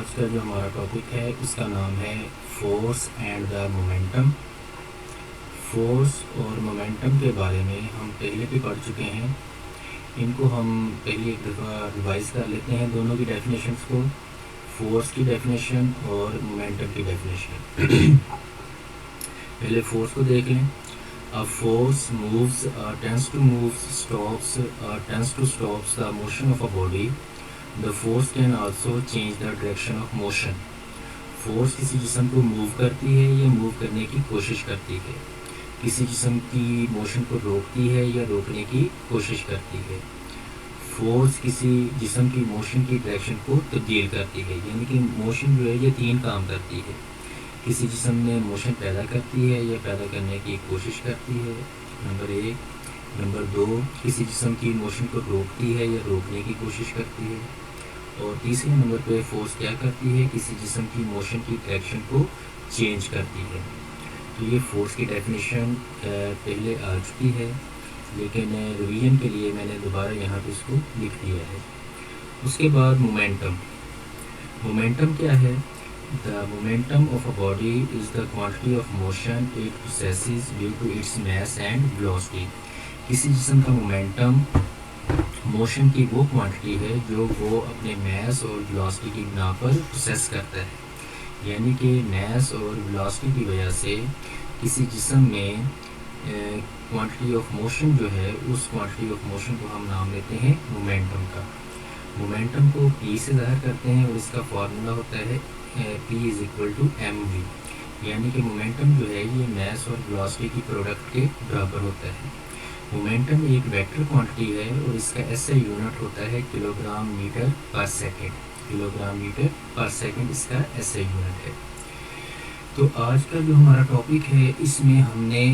आज का जो हमारा टॉपिक है उसका नाम है force and the momentum. Force और मोमेंटम के बारे में हम पहले भी पढ़ चुके हैं। इनको हम पहले एक दफ़ा रिवाइज कर लेते हैं, दोनों की डेफिनेशंस को, फोर्स की डेफिनेशन और मोमेंटम की डेफिनेशन। पहले फोर्स को देख लें। A force moves, tends to move, stops, tends to stops the motion of a body. The force can also change the direction of motion. Force किसी जिस्म को मूव करती है या मूव करने की कोशिश करती है, किसी जिस्म की मोशन को रोकती है या रोकने की कोशिश करती है। फोर्स किसी जिस्म की मोशन की डायरेक्शन को तब्दील करती है, यानी कि मोशन जो है ये तीन काम करती है। किसी जिस्म में मोशन पैदा करती है या पैदा करने की कोशिश करती है, नंबर एक। नंबर दो, किसी जिस्म की मोशन को रोकती है या रोकने की कोशिश करती है। और तीसरे नंबर पे फोर्स क्या करती है, किसी जिस्म की मोशन की डायरेक्शन को चेंज करती है। तो ये फोर्स की डेफिनेशन पहले आ चुकी है, लेकिन रिवीजन के लिए मैंने दोबारा यहाँ पे इसको लिख दिया है। उसके बाद मोमेंटम। मोमेंटम क्या है? The momentum of a body is the quantity of motion it possesses due to its mass and velocity. किसी जिस्म का मोमेंटम मोशन की वो क्वांटिटी है जो वो अपने मैस और वेलोसिटी की बिना पर प्रोसेस करता है, यानी कि मैस और वेलोसिटी की वजह से किसी जिस्म में क्वांटिटी ऑफ मोशन जो है, उस क्वांटिटी ऑफ मोशन को हम नाम लेते हैं मोमेंटम का। मोमेंटम को P से ज़ाहिर करते हैं और इसका फार्मूला होता है P is equal to mv, यानी कि मोमेंटम जो है ये मैस और वेलोसिटी की प्रोडक्ट के बराबर होता है। मोमेंटम एक वेक्टर क्वांटिटी है और इसका SI यूनिट होता है किलोग्राम मीटर पर सेकेंड। किलोग्राम मीटर पर सेकेंड इसका SI यूनिट है। तो आज का जो हमारा टॉपिक है इसमें हमने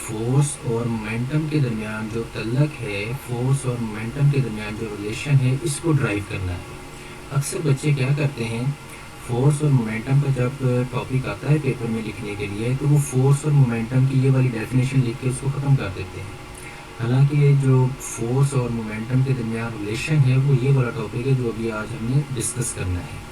फोर्स और मोमेंटम के दरमियान जो तल्लक है, फोर्स और मोमेंटम के दरमियान जो रिलेशन है, इसको ड्राइव करना है। अक्सर बच्चे क्या करते हैं, फोर्स और मोमेंटम का जब टॉपिक आता है पेपर में लिखने के लिए, तो वो फोर्स और मोमेंटम की ये वाली डेफिनेशन लिख के उसको ख़त्म कर देते हैं। हालांकि जो फोर्स और मोमेंटम के दरमियान रिलेशन है वो ये वाला टॉपिक है जो अभी आज हमने डिस्कस करना है।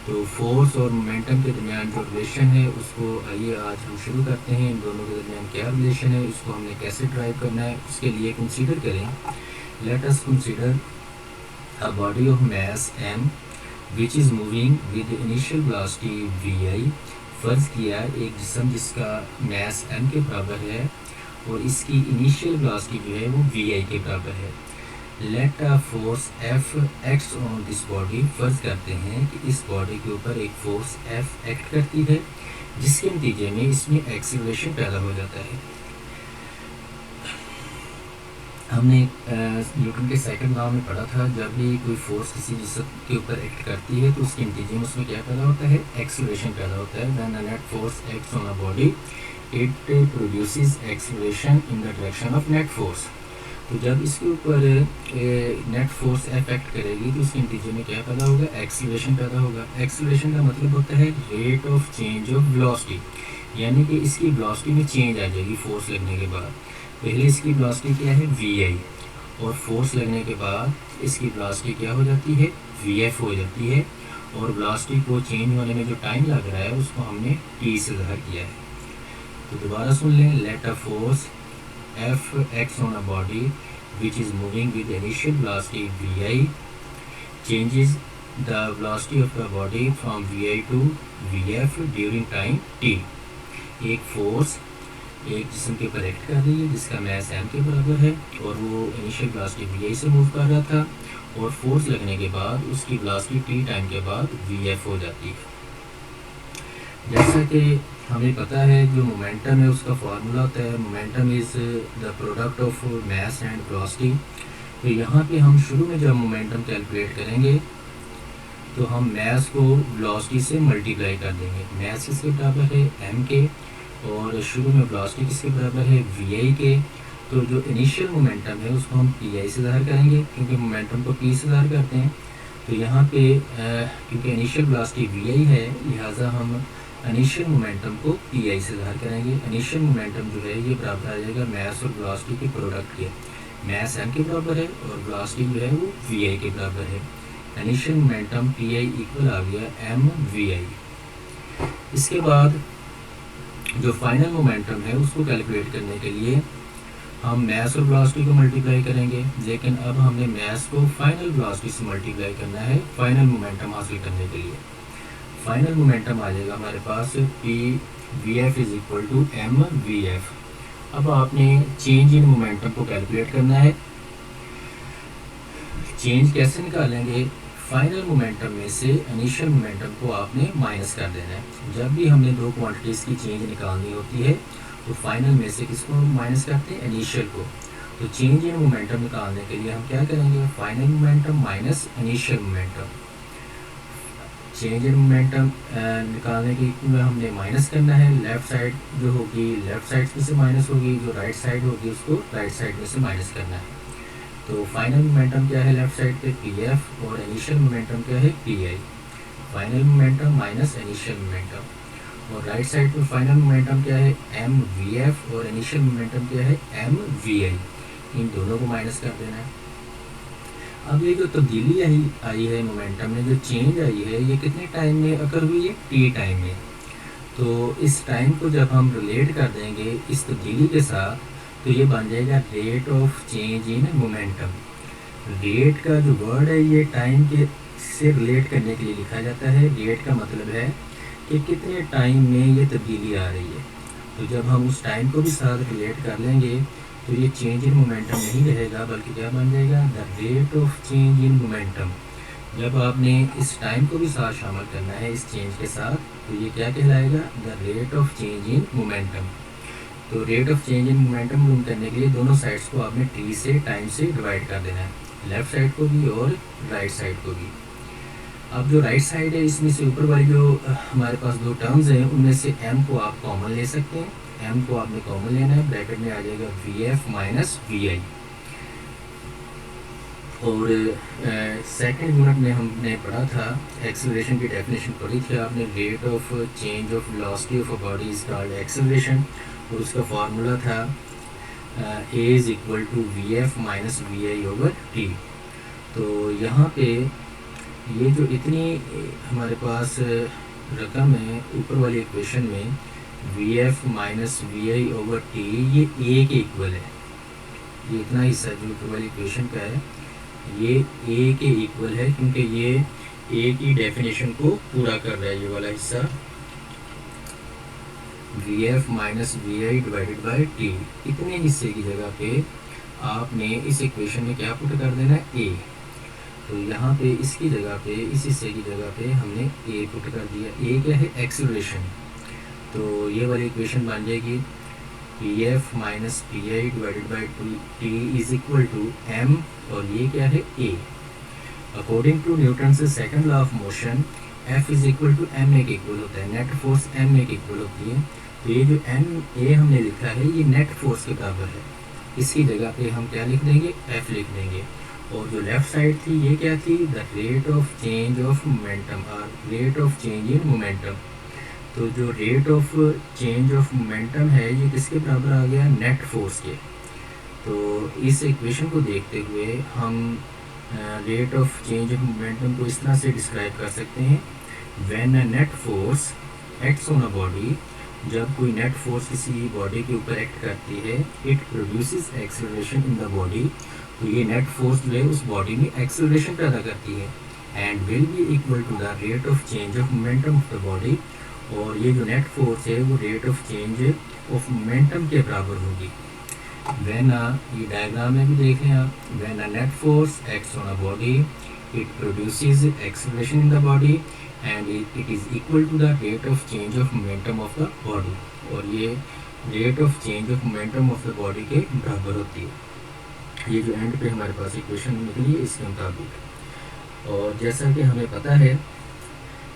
तो फोर्स और मोमेंटम के दरमियान जो रिलेशन है उसको आइए आज हम शुरू करते हैं। इन दोनों के दरमियान क्या रिलेशन है, इसको हमने कैसे ड्राइव करना है, उसके लिए कंसीडर करें। Let us consider a body of mass m which is moving with initial velocity vi। फ़र्ज़ किया एक जिस्म जिसका मास m के बराबर है और इसकी इनिशियल वेलोसिटी जो है वो vi के बराबर है। Let a force F acts on this body. फ़र्ज़ करते हैं कि इस बॉडी के ऊपर एक फोर्स F एक्ट करती है, जिसके नतीजे में इसमें एक्सीलरेशन पैदा हो जाता है। हमने न्यूटन के सेकंड लॉ में पढ़ा था, जब भी कोई फोर्स किसी जिस्म के ऊपर एक्ट करती है तो उसके नतीजे में उसमें क्या पैदा होता है, एक्सीलरेशन पैदा होता है। When a net force acts on a body it produces acceleration in the direction of net force. तो जब इसके ऊपर नेट फोर्स F एक्ट करेगी तो उसके नतीजे में क्या पैदा होगा, एक्सीलरेशन पैदा होगा। एक्सीलरेशन का मतलब होता है rate of change of velocity, यानी कि इसकी वेलोसिटी में चेंज आ जाएगी फोर्स लगने के बाद। पहले इसकी वेलोसिटी क्या है, vi, और फोर्स लगने के बाद इसकी वेलोसिटी क्या हो जाती है, vf हो जाती है। और वेलोसिटी को चेंज होने में जो टाइम लग रहा है उसको हमने t से ज़ाहिर किया है। तो दोबारा सुन लें। Let a force F acts on a body which is moving with initial velocity vi, changes the velocity of the body from vi to vf during time t। एक फोर्स एक जिस्म के ऊपर एक्ट कर रही है जिसका मास m के बराबर है और वो इनिशियल वेलोसिटी vi से मूव कर रहा था, और फोर्स लगने के बाद उसकी वेलोसिटी t टाइम के बाद vf हो जाती है। जैसा कि हमें पता है जो मोमेंटम है उसका फार्मूला होता है momentum is the product of mass and velocity. तो यहाँ पे हम शुरू में जब मोमेंटम कैलकुलेट करेंगे तो हम मास को वेलोसिटी से मल्टीप्लाई कर देंगे। मास किसके बराबर है, m के, और शुरू में वेलोसिटी किसके बराबर है, vi के। तो जो इनिशियल मोमेंटम है उसको हम pi से ज़ाहिर करेंगे, क्योंकि मोमेंटम को p से ज़ाहिर करते हैं। तो यहाँ पे क्योंकि इनिशियल वेलोसिटी vi है, लिहाजा हम इनिशियल मोमेंटम को pi से ज़ाहिर करेंगे। इनिशियल मोमेंटम जो है ये बराबर आ जाएगा मास और वेलोसिटी के प्रोडक्ट के। मास m के बराबर है और वेलोसिटी जो है वो vi के बराबर है। Initial momentum P I equal आ गया एम वी आई। इसके बाद जो फाइनल मोमेंटम है उसको कैलकुलेट करने के लिए हम मैस और वेलोसिटी को मल्टीप्लाई करेंगे, लेकिन अब हमने मैस को फाइनल वेलोसिटी से मल्टीप्लाई करना है फाइनल मोमेंटम हासिल करने के लिए। फाइनल मोमेंटम आ जाएगा हमारे पास P V F is equal to M V F. अब आपने चेंज इन मोमेंटम को कैलकुलेट करना है। चेंज कैसे निकालेंगे? फाइनल मोमेंटम में से इनिशियल मोमेंटम को आपने माइनस कर देना है। जब भी हमने दो क्वांटिटीज़ की चेंज निकालनी होती है तो फाइनल में से किसको माइनस करते हैं? इनिशियल को। तो चेंज इन मोमेंटम निकालने के लिए हम क्या करेंगे? Final momentum minus initial momentum. Change in momentum निकालने के लिए हमने माइनस करना है। लेफ़्ट साइड जो होगी लेफ़्ट साइड में से माइनस होगी, जो राइट साइड होगी उसको राइट साइड में से माइनस करना है। तो फाइनल मोमेंटम क्या है लेफ़्ट साइड पे? पी एफ, और इनिशियल मोमेंटम क्या है? P I. Final momentum minus initial momentum. और राइट साइड पे फाइनल मोमेंटम क्या है? एम वी एफ, और इनिशियल मोमेंटम क्या है? एम वी आई। इन दोनों को माइनस कर देना है। अब ये जो तब्दीली आई है मोमेंटम में, जो चेंज आई है, ये कितने टाइम में अकर हुई है? टी टाइम में। तो इस टाइम को जब हम रिलेट कर देंगे इस तब्दीली के साथ, तो ये बन जाएगा rate of change in momentum. Rate का जो वर्ड है ये टाइम के से रिलेट करने के लिए लिखा जाता है। रेट का मतलब है कि कितने टाइम में ये तब्दीली आ रही है। तो जब हम उस टाइम को भी साथ रिलेट कर लेंगे तो ये चेंज इन मोमेंटम नहीं रहेगा, बल्कि क्या बन जाएगा? The rate of change in momentum. जब आपने इस टाइम को भी साथ शामिल करना है इस चेंज के साथ, तो ये क्या कहलाएगा? The rate of change in momentum. तो rate of change in momentum ढूंढ करने के लिए दोनों साइड्स को आपने टी से टाइम से डिवाइड कर देना है, लेफ़्ट साइड को भी और राइट साइड को भी। अब जो राइट साइड है इसमें से ऊपर वाली जो हमारे पास दो टर्म्स हैं उनमें से एम को आप कॉमन ले सकते हैं। एम को आपने कॉमन लेना है, ब्रैकेट में आ जाएगा वी एफ माइनस वी आई। और सेकंड यूनिट में हमने पढ़ा था, एक्सेलरेशन की डेफिनेशन पढ़ी थी आपने। Rate of change of velocity of a body is called acceleration, और उसका फार्मूला था A is equal to V F minus V I over T. तो यहाँ पे ये जो इतनी हमारे पास रकम है ऊपर वाली इक्वेशन में, V F minus V I over T, ये ए के इक्वल है। ये इतना हिस्सा जो ऊपर वाली इक्वेशन का है ये ए के इक्वल है, क्योंकि ये ए की डेफिनेशन को पूरा कर रहा है। ये वाला हिस्सा V F minus V I divided by T, इतने हिस्से की जगह पे आपने इस इक्वेशन में क्या पुट कर देना है? ए। तो यहाँ पे इसकी जगह पे, इस हिस्से की जगह पे हमने ए पुट कर दिया। ए क्या है? एक्सेलरेशन। तो ये वाली इक्वेशन बन जाएगी P F minus P I divided by T is equal to M, और ये क्या है? ए। अकॉर्डिंग टू न्यूटन से second law of motion, F is equal to M A के इक्वल होता है। नेट फोर्स एम ए के equal होती है। तो ये जो एम ए हमने लिखा है ये नेट फोर्स के बराबर है। इसकी जगह पे हम क्या लिख देंगे? एफ लिख देंगे। और जो लेफ़्ट साइड थी ये क्या थी? The rate of change of momentum, और rate of change in momentum. तो जो rate of change of momentum है ये किसके बराबर आ गया? नेट फोर्स के। तो इस इक्वेशन को देखते हुए हम rate of change of momentum को इस तरह से डिस्क्राइब कर सकते हैं, when a net force acts on a body, जब कोई नेट फोर्स किसी बॉडी के ऊपर एक्ट करती है, it produces acceleration in the body. तो ये नेट फोर्स जो है उस बॉडी में एक्सेलरेशन पैदा करती है, and will be equal to the rate of change of momentum of the body. और ये जो नेट फोर्स है वो rate of change of momentum के बराबर होगी। व्हेन ये डायग्राम में भी देख लें आप, when a net force acts on a body, it produces acceleration in the body and it is equal to the rate of change of momentum of the body. और ये rate of change of momentum of the body के बराबर होती है। ये जो and पे हमारे पास इक्वेशन निकली है इसके मुताबिक। और जैसा कि हमें पता है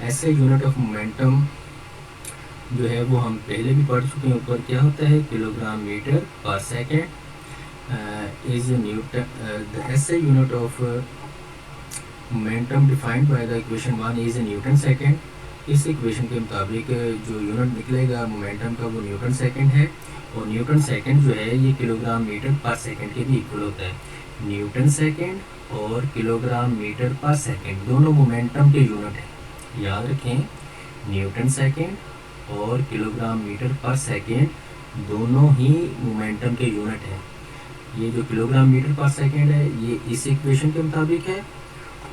ऐसे यूनिट ऑफ मोमेंटम जो है वो हम पहले भी पढ़ चुके हैं। ऊपर क्या होता है? किलोग्राम मीटर पर सेकेंड इज न्यूटन। द ऐसे unit of momentum defined by the equation 1 is Newton second. इस इक्वेशन के मुताबिक जो यूनिट निकलेगा मोमेंटम का वो न्यूटन सेकेंड है। और न्यूटन सेकेंड जो है ये किलोग्राम मीटर पर सेकेंड के भी इक्वल होता है। न्यूटन सेकेंड और किलोग्राम मीटर पर सेकेंड दोनों मोमेंटम के यूनिट हैं। याद रखें, न्यूटन सेकेंड और किलोग्राम मीटर पर सेकेंड दोनों ही मोमेंटम के यूनिट हैं। ये जो किलोग्राम मीटर पर सेकेंड है ये इस इक्वेशन के मुताबिक है,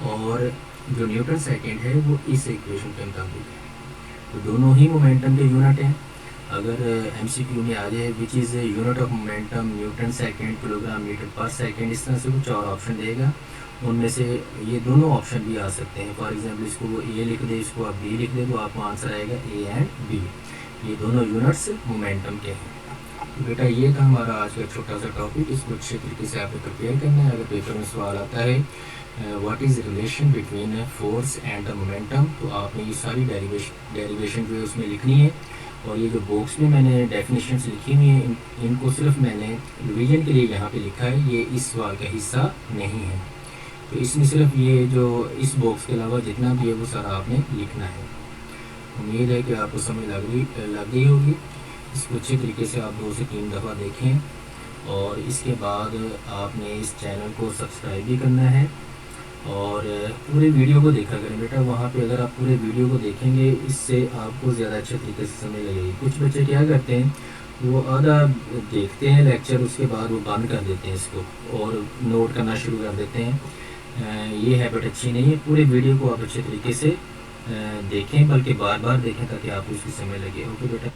और जो न्यूटन सेकेंड है वो इस इक्वेशन के मुताबिक है। तो दोनों ही मोमेंटम के यूनिट हैं। अगर एमसीक्यू में आ जाए which is unit of momentum newton second kilogram metre पर सेकेंड, इस तरह से कुछ और ऑप्शन देगा, उनमें से ये दोनों ऑप्शन भी आ सकते हैं। फॉर एग्जांपल इसको वो ए लिख दे, इसको आप बी लिख दे, तो आपको आंसर आएगा ए एंड बी। ये दोनों यूनिट्स मोमेंटम के हैं। तो बेटा ये था हमारा आज का छोटा सा टॉपिक। इसको अच्छे तरीके से आपको प्रिपेयर करना है। अगर पेपर में सवाल आता है what is relation between force and the momentum, तो आपने ये सारी डेरिवेशन जो है उसमें लिखनी है। और ये जो बॉक्स में मैंने डेफिनेशंस लिखी हुई हैं इनको सिर्फ मैंने रिवीजन के लिए यहाँ पे लिखा है, ये इस सवाल का हिस्सा नहीं है। तो इसमें सिर्फ ये जो इस बॉक्स के अलावा जितना भी है वो सारा आपने लिखना है। उम्मीद है कि आपको समझ लग गई होगी। इसको अच्छे तरीके से आप 2 से 3 दफ़ा देखें, और इसके बाद आपने इस चैनल को सब्सक्राइब भी करना है, और पूरे वीडियो को देखा करें बेटा। वहाँ पे अगर आप पूरे वीडियो को देखेंगे इससे आपको ज़्यादा अच्छे तरीके से समझ लगेगी। कुछ बच्चे क्या करते हैं, वो आधा देखते हैं लेक्चर, उसके बाद वो बंद कर देते हैं इसको और नोट करना शुरू कर देते हैं। ये हैबिट अच्छी नहीं है। पूरे वीडियो को आप अच्छे तरीके से देखें, बल्कि बार बार देखें ताकि आपको इसकी समझ लगे। ओके बेटा।